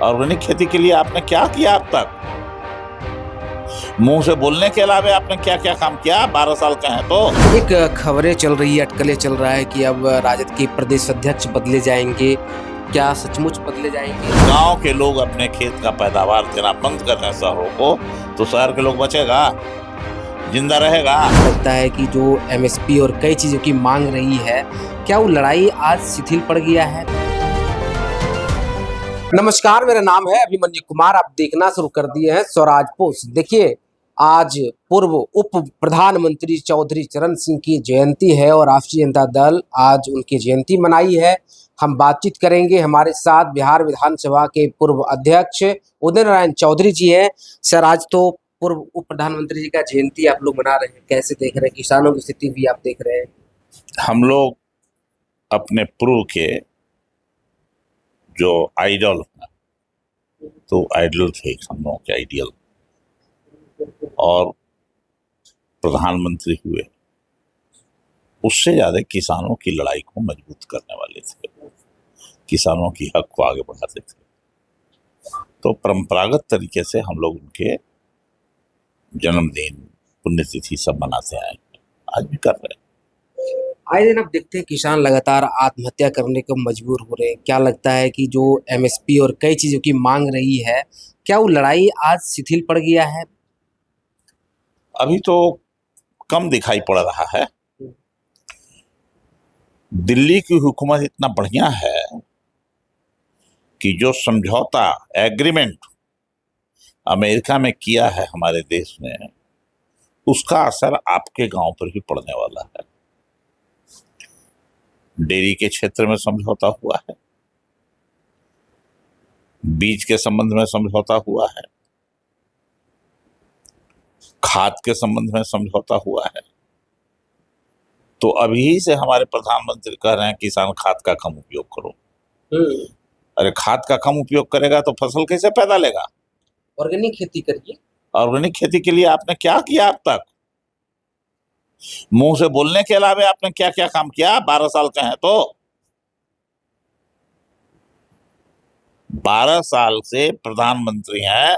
Organic खेती के लिए आपने क्या किया अब तक? मुंह से बोलने के अलावा आपने क्या क्या काम किया? 12 साल का है तो। एक खबरें चल रही है, अटकलें चल रहा है कि अब राजद के प्रदेश अध्यक्ष बदले जाएंगे। क्या सचमुच बदले जाएंगे? गांव के लोग अपने खेत का पैदावार देना बंद कर दें शहरों को, तो शहर के लोग बचेगा, जिंदा रहेगा। लगता है कि जो एमएसपी और कई चीजों की मांग रही है, क्या वो लड़ाई आज शिथिल पड़ गया है? नमस्कार, मेरा नाम है अभिमन्यु कुमार। आप देखना शुरू कर दिए हैं स्वराज पोस्ट। देखिए, आज पूर्व उप प्रधानमंत्री चौधरी चरण सिंह की जयंती है और राष्ट्रीय जनता दल आज उनकी जयंती मनाई है। हम बातचीत करेंगे। हमारे साथ बिहार विधानसभा के पूर्व अध्यक्ष उदय नारायण चौधरी जी हैं। सर, आज तो पूर्व उप प्रधानमंत्री जी का जयंती आप लोग मना रहे हैं, कैसे देख रहे हैं? किसानों की स्थिति भी आप देख रहे हैं। हम लोग अपने पूर्व के जो आइडल, तो आइडल थे हम लोगों के, आइडियल, और प्रधानमंत्री हुए, उससे ज्यादा किसानों की लड़ाई को मजबूत करने वाले थे, किसानों की हक को आगे बढ़ाते थे। तो परंपरागत तरीके से हम लोग उनके जन्मदिन, पुण्यतिथि सब मनाते आए, आज भी कर रहे हैं। आए दिन आप देखते हैं किसान लगातार आत्महत्या करने को मजबूर हो रहे हैं। क्या लगता है कि जो एमएसपी और कई चीजों की मांग रही है, क्या वो लड़ाई आज शिथिल पड़ गया है? अभी तो कम दिखाई पड़ रहा है। दिल्ली की हुकूमत इतना बढ़िया है कि जो समझौता, एग्रीमेंट अमेरिका में किया है हमारे देश ने, उसका असर आपके गांव पर भी पड़ने वाला है। डेयरी के क्षेत्र में समझौता हुआ है, बीज के संबंध में समझौता हुआ है, खाद के संबंध में समझौता हुआ है। तो अभी से हमारे प्रधानमंत्री कह रहे हैं किसान खाद का कम उपयोग करो। अरे खाद का कम उपयोग करेगा तो फसल कैसे पैदा लेगा? ऑर्गेनिक खेती करिए। ऑर्गेनिक खेती के लिए आपने क्या किया अब तक? मुंह से बोलने के अलावा आपने क्या क्या काम किया? 12 साल का है तो। 12 साल से प्रधानमंत्री हैं,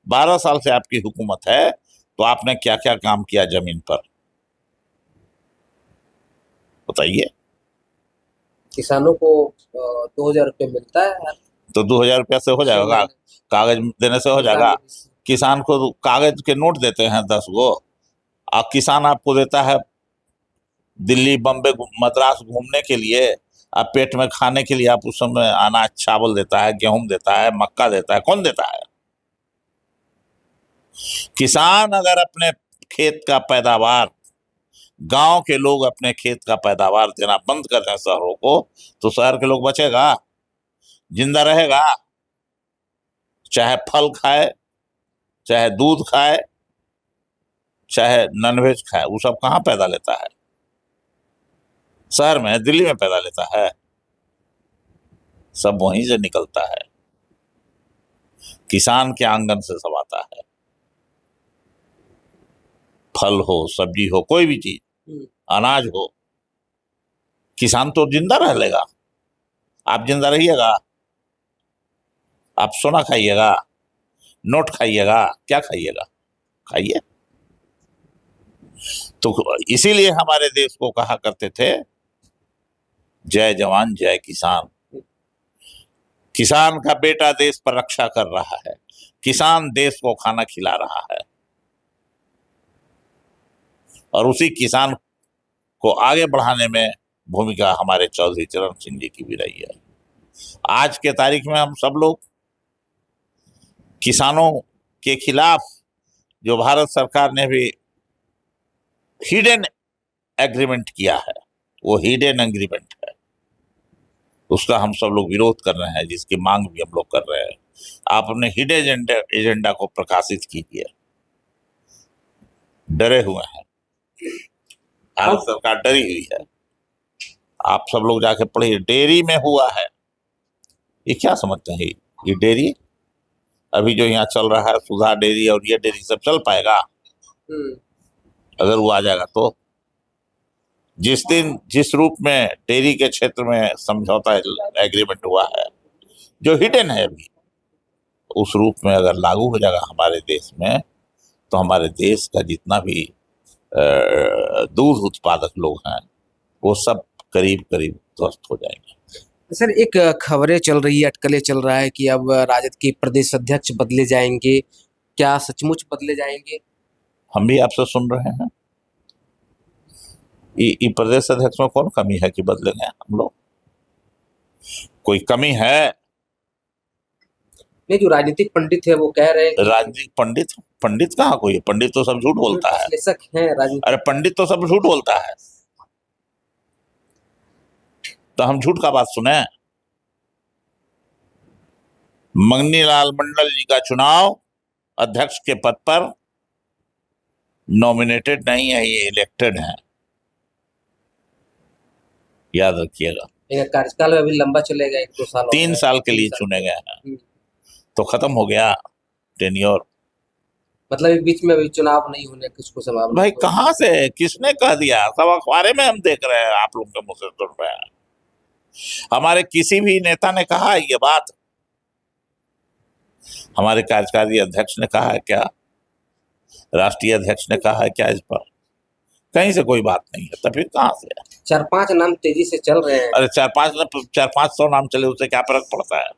12 साल से आपकी हुकूमत है, तो आपने क्या क्या काम किया जमीन पर, बताइए। किसानों को 2000 रुपये मिलता है, तो 2000 रुपया से हो जाएगा? कागज देने से हो जाएगा? किसान को कागज के नोट देते हैं 10 गो, और किसान आपको देता है दिल्ली, बम्बे, मद्रास घूमने के लिए, आप पेट में खाने के लिए आप उस समय अनाज, चावल देता है, गेहूं देता है, मक्का देता है, कौन देता है? किसान अगर अपने खेत का पैदावार, गांव के लोग अपने खेत का पैदावार देना बंद कर दें शहरों को, तो शहर के लोग बचेगा, जिंदा रहेगा, चाहे फल खाए, चाहे दूध खाए, चाहे नॉनवेज खाए, वो सब कहाँ पैदा लेता है? शहर में, दिल्ली में पैदा लेता है, सब वहीं से निकलता है, किसान के आंगन से सब आता है। फल हो, सब्जी हो, कोई भी चीज, अनाज हो, किसान तो जिंदा रह लेगा। आप जिंदा रहिएगा, आप सोना खाइएगा, नोट खाइएगा, क्या खाइएगा? खाइए। तो इसीलिए हमारे देश को कहा करते थे, जय जवान जय किसान। किसान का बेटा देश पर रक्षा कर रहा है, किसान देश को खाना खिला रहा है, और उसी किसान को आगे बढ़ाने में भूमिका हमारे चौधरी चरण सिंह जी की भी रही है। आज के तारीख में हम सब लोग किसानों के खिलाफ, जो भारत सरकार ने भी हिडन एग्रीमेंट किया है, वो हिडन एग्रीमेंट है, उसका हम सब लोग विरोध कर रहे हैं, जिसकी मांग भी हम लोग कर रहे हैं। आप अपने हिडन एजेंडा को प्रकाशित कीजिए। डरे हुए हैं, भारत सरकार डरी हुई है। आप सब लोग जाके पढ़िए, डेयरी में हुआ है। ये क्या समझते हैं? ये डेयरी अभी जो यहाँ चल रहा है, सुधा डेयरी और ये डेयरी सब चल पाएगा अगर वो आ जाएगा तो? जिस दिन, जिस रूप में डेयरी के क्षेत्र में समझौता, एग्रीमेंट हुआ है, जो हिडन है अभी, उस रूप में अगर लागू हो जाएगा हमारे देश में, तो हमारे देश का जितना भी दूध उत्पादक लोग हैं वो सब करीब करीब ध्वस्त हो जाएंगे। सर, एक खबरें चल रही है, अटकलें चल रहा है कि अब राजद के प्रदेश अध्यक्ष बदले जाएंगे। क्या सचमुच बदले जाएंगे? हम भी आपसे सुन रहे हैं। ये प्रदेश अध्यक्ष में कौन कमी है कि बदलेंगे हम लोग? कोई कमी है? नहीं, जो राजनीतिक पंडित है वो कह रहे हैं कि राजनीतिक पंडित कहाँ कोई है? पंडित तो सब झूठ बोलता है। विश्लेषक हैं राजनीतिक। अरे पंडित तो सब झूठ बोलता है, तो हम झूठ का बात सुने? मंगनीलाल मंडल जी का चुनाव अध्यक्ष के पद पर नॉमिनेटेड नहीं है, ये इलेक्टेड है, याद रखिएगा। कार्यकाल में अभी लंबा चलेगा, 1-2 साल। 3 साल के लिए चुने गए हैं, तो खत्म हो गया टेन्योर। मतलब इस बीच में अभी चुनाव नहीं होने की कुछ संभावना? भाई कहाँ से, किसने कह दिया? सब अखबारे में हम देख रहे हैं, आप लोग के मुंह से सुन रहे हैं। हमारे किसी भी नेता ने कहा है ये बात? हमारे कार्यकारी अध्यक्ष ने कहा है क्या? राष्ट्रीय अध्यक्ष ने कहा है क्या इस पर? कहीं से कोई बात नहीं है, तो फिर कहाँ से? 4-5 नाम तेजी से चल रहे हैं। अरे 400 नाम चले, उससे क्या फर्क पड़ता है?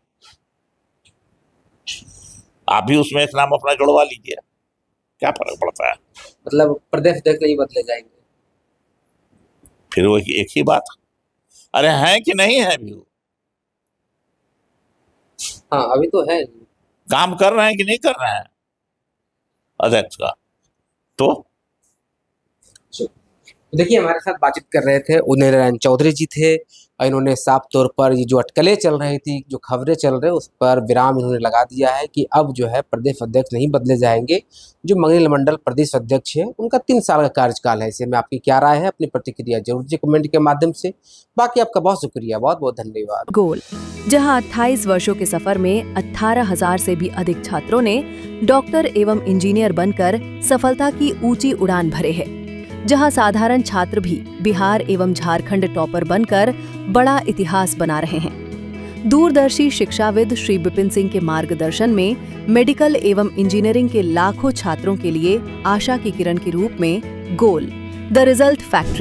आप भी उसमें एक नाम अपना जुड़वा लीजिए, क्या फर्क पड़ता है? मतलब प्रदेश अध्यक्ष नहीं बदले जाएंगे? फिर वो एक ही बात। अरे हैं कि नहीं है भी? हाँ, अभी तो है। काम कर रहे हैं कि नहीं कर रहे हैं अध्यक्ष का? तो देखिए, हमारे साथ बातचीत कर रहे थे उदय नारायण चौधरी जी थे, और इन्होंने साफ तौर पर ये जो अटकलें चल रही थी, जो खबरें चल रहे, उस पर विराम इन्होंने लगा दिया है कि अब जो है प्रदेश अध्यक्ष नहीं बदले जाएंगे। जो मंगनीलाल मंडल प्रदेश अध्यक्ष है, उनका 3 साल का कार्यकाल है। इससे में आपकी क्या राय है? अपनी प्रतिक्रिया जरूर दीजिए कमेंट के माध्यम से। बाकी आपका बहुत शुक्रिया, बहुत बहुत धन्यवाद। गोल, जहां 28 वर्षों के सफर में 18,000 से भी अधिक छात्रों ने डॉक्टर एवं इंजीनियर बनकर सफलता की ऊंची उड़ान भरे है, जहां साधारण छात्र भी बिहार एवं झारखंड टॉपर बनकर बड़ा इतिहास बना रहे हैं। दूरदर्शी शिक्षाविद श्री विपिन सिंह के मार्गदर्शन में मेडिकल एवं इंजीनियरिंग के लाखों छात्रों के लिए आशा की किरण के रूप में गोल, द रिजल्ट फैक्ट्री,